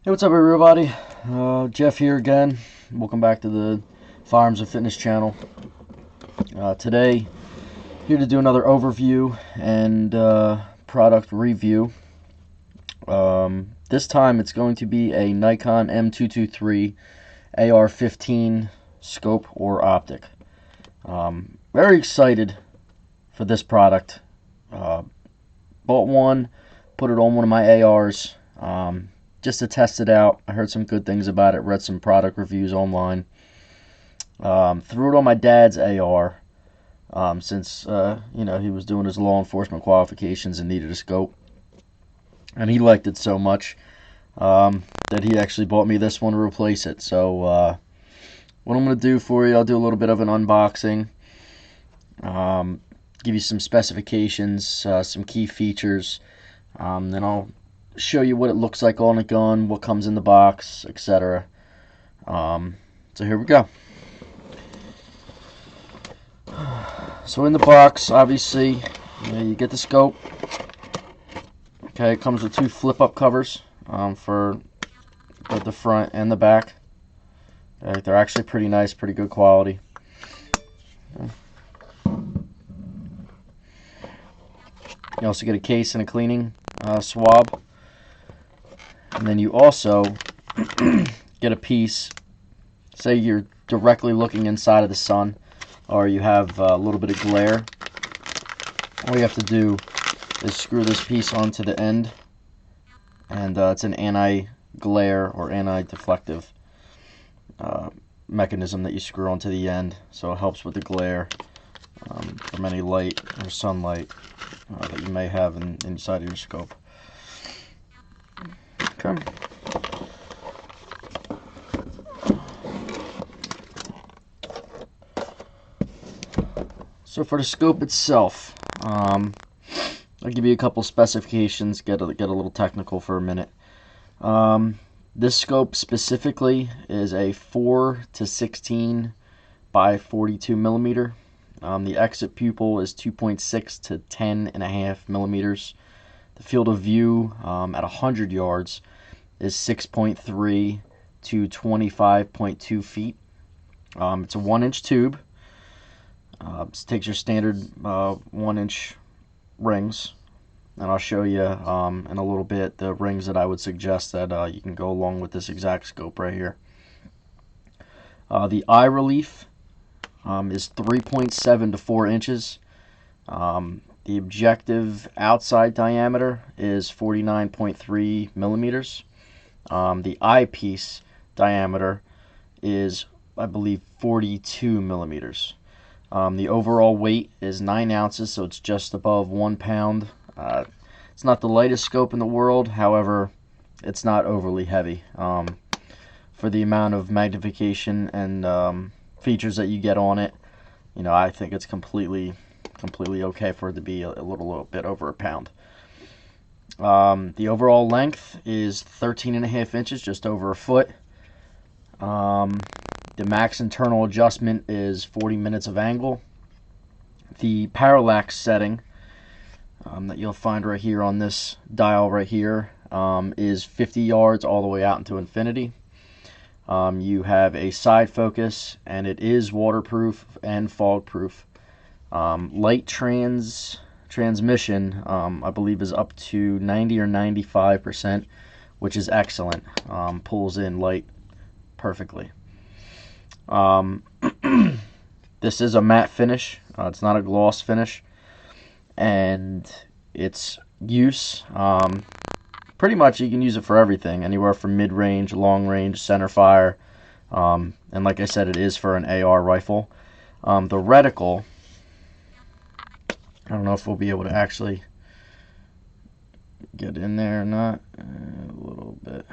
Hey, what's up, everybody? Jeff here again. Welcome back to the Firearms and Fitness channel. Today, here to do another overview and product review. This time, it's going to be a Nikon M223 AR15 scope or optic. Very excited for this product. Bought one, put it on one of my ARs. Just to test it out. I heard some good things about it, read some product reviews online. Threw it on my dad's AR since he was doing his law enforcement qualifications and needed a scope. And he liked it so much that he actually bought me this one to replace it. So what I'm going to do for you, I'll do a little bit of an unboxing, give you some specifications, some key features, then I'll show you what it looks like on a gun, what comes in the box, etc. So here we go. So in the box, obviously, you get the scope. Okay, it comes with two flip-up covers for both the front and the back. Okay, they're actually pretty nice, pretty good quality. You also get a case and a cleaning swab. And then you also get a piece, say you're directly looking inside of the sun, or you have a little bit of glare. All you have to do is screw this piece onto the end, and it's an anti-glare or anti-deflective mechanism that you screw onto the end, so it helps with the glare from any light or sunlight that you may have inside of your scope. Okay. So for the scope itself, I'll give you a couple specifications, get a little technical for a minute. This scope specifically is a 4-16 by 42 millimeter. The exit pupil is 2.6 to 10.5 millimeters. The field of view at 100 yards is 6.3 to 25.2 feet. It's a 1-inch tube. It takes your standard 1-inch rings, and I'll show you in a little bit the rings that I would suggest that you can go along with this exact scope right here. The eye relief is 3.7 to 4 inches. The objective outside diameter is 49.3 millimeters. The eyepiece diameter is, I believe, 42 millimeters. The overall weight is 9 ounces, so it's just above 1 pound. It's not the lightest scope in the world, however, it's not overly heavy. For the amount of magnification and features that you get on it, I think it's completely okay for it to be a little bit over a pound. The overall length is 13.5 inches, just over a foot. The max internal adjustment is 40 minutes of angle. The parallax setting that you'll find right here on this dial right here is 50 yards all the way out into infinity. You have a side focus, and it is waterproof and fog proof. Light transmission, I believe, is up to 90 or 95%, which is excellent. Pulls in light perfectly. This is a matte finish. It's not a gloss finish, and its use, pretty much you can use it for everything, anywhere from mid-range, long-range, center fire, and like I said, it is for an AR rifle. The reticle, I don't know if we'll be able to actually get in there or not. A little bit.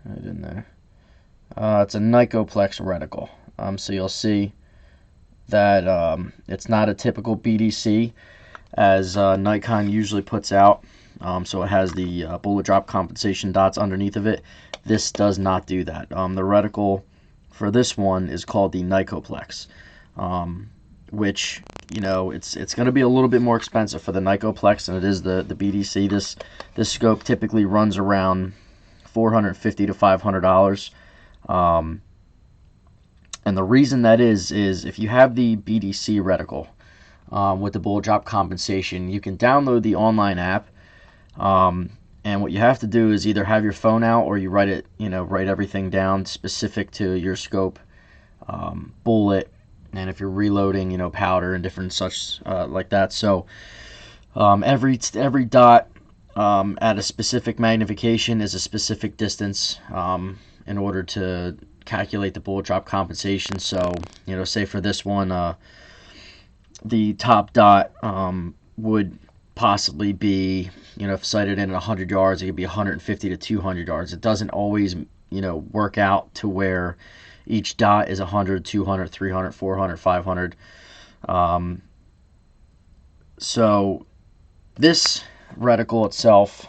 Right in there. It's a Nikoplex reticle. So you'll see that it's not a typical BDC as Nikon usually puts out. So it has the bullet drop compensation dots underneath of it. This does not do that. The reticle for this one is called the Nikoplex. which, you know, it's going to be a little bit more expensive for the Nikoplex than it is the BDC. This scope typically runs around $450 to $500. And the reason that is if you have the BDC reticle with the bullet drop compensation, you can download the online app. And what you have to do is either have your phone out, or you write everything down specific to your scope, bullet, and if you're reloading, you know, powder and different such like that. So every dot at a specific magnification is a specific distance in order to calculate the bullet drop compensation. So, you know, say for this one, the top dot would possibly be, you know, if sighted in at 100 yards, it could be 150 to 200 yards. It doesn't always, you know, work out to where each dot is 100, 200, 300, 400, 500. So this reticle itself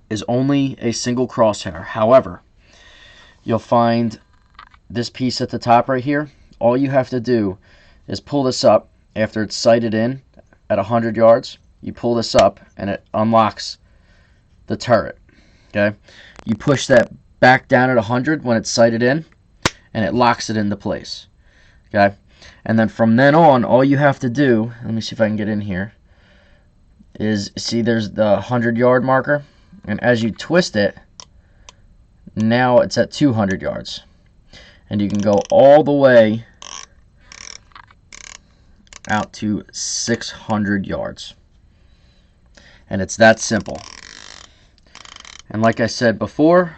is only a single crosshair. However, you'll find this piece at the top right here. All you have to do is pull this up after it's sighted in at 100 yards. You pull this up and it unlocks the turret. Okay, you push that back down at 100 when it's sighted in, and it locks it into place. Okay, and then from then on, all you have to do, let me see if I can get in here, is see there's the 100-yard marker, and as you twist it, now it's at 200 yards, and you can go all the way out to 600 yards, and it's that simple. And like I said before,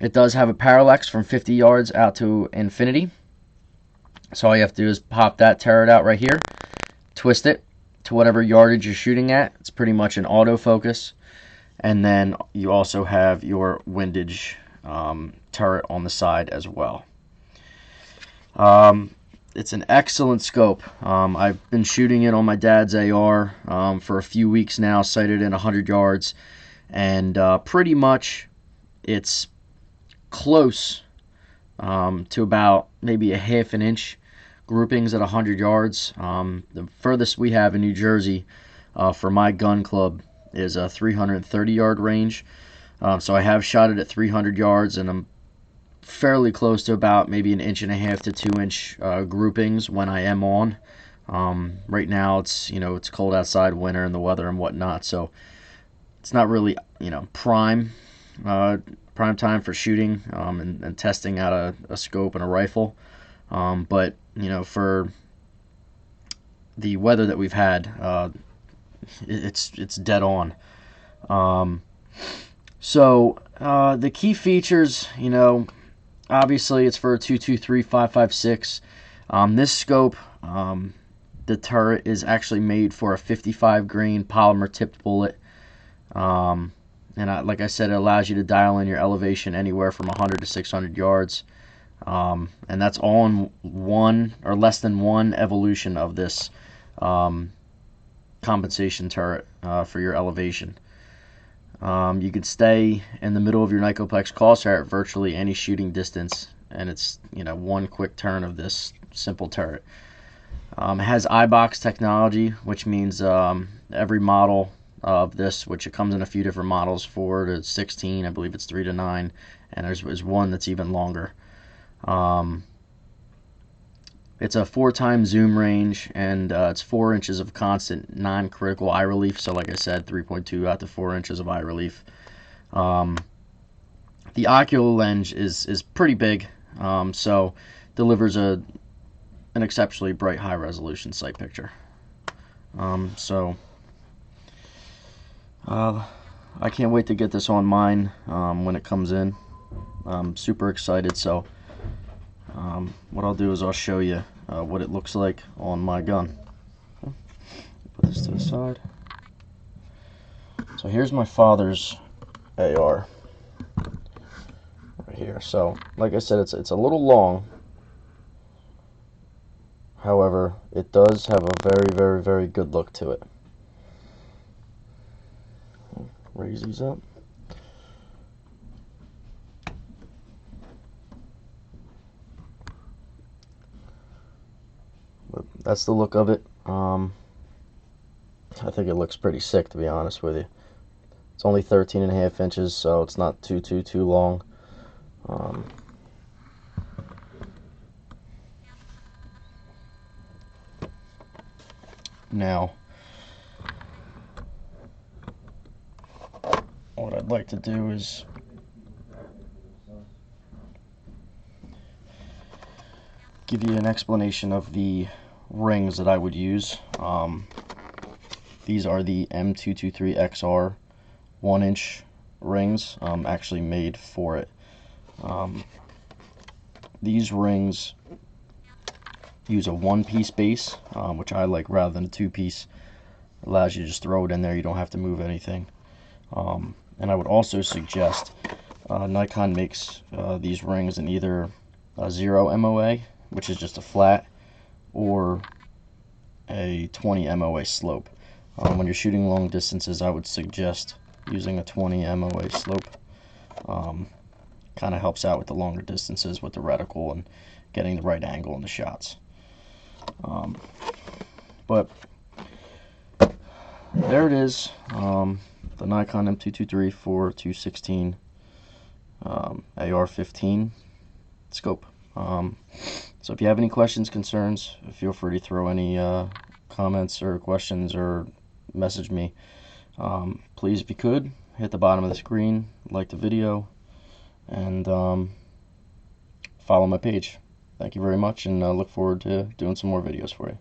it does have a parallax from 50 yards out to infinity. So all you have to do is pop that turret out right here, twist it to whatever yardage you're shooting at. It's pretty much an autofocus. And then you also have your windage turret on the side as well. It's an excellent scope. I've been shooting it on my dad's AR for a few weeks now, sighted in 100 yards, and pretty much it's close to about maybe a half an inch groupings at 100 yards. The furthest we have in New Jersey for my gun club is a 330 yard range. So I have shot it at 300 yards, and I'm fairly close to about maybe 1.5 inch to 2 inch groupings when I am on. Right now it's, you know, it's cold outside, winter and the weather and whatnot, so it's not really, you know, prime time for shooting and testing out a scope and a rifle. But, you know, for the weather that we've had, it's dead on. So the key features, you know, obviously it's for a 223 5.56. This scope, the turret is actually made for a 55 grain polymer tipped bullet. And like I said, it allows you to dial in your elevation anywhere from 100 to 600 yards. And that's all in one or less than one evolution of this compensation turret for your elevation. You could stay in the middle of your Nikoplex crosshair at virtually any shooting distance, and it's, you know, one quick turn of this simple turret. It has iBox technology, which means every model of this, which it comes in a few different models, 4 to 16, I believe it's 3 to 9, and there's one that's even longer. It's a 4x zoom range, and it's 4 inches of constant non-critical eye relief. So like I said, 3.2 out to 4 inches of eye relief. The ocular lens is pretty big, so delivers an exceptionally bright, high-resolution sight picture. I can't wait to get this on mine when it comes in. I'm super excited. So what I'll do is I'll show you what it looks like on my gun. Put this to the side. So here's my father's AR right here. So like I said, it's a little long. However, it does have a very, very, very good look to it. Raise these up. But that's the look of it. I think it looks pretty sick, to be honest with you. It's only 13.5 inches, so it's not too long. Now, what I'd like to do is give you an explanation of the rings that I would use. These are the M223 XR 1-inch rings, actually made for it. These rings use a 1-piece base, which I like rather than a 2-piece. Allows you to just throw it in there, you don't have to move anything. And I would also suggest Nikon makes these rings in either a 0 MOA, which is just a flat, or a 20 MOA slope. When you're shooting long distances, I would suggest using a 20 MOA slope. Kind of helps out with the longer distances with the reticle and getting the right angle in the shots. But there it is, the Nikon M223 4-16 AR15 scope. So if you have any questions, concerns, feel free to throw any comments or questions or message me. Please, if you could, hit the bottom of the screen, like the video, and follow my page. Thank you very much, and I look forward to doing some more videos for you.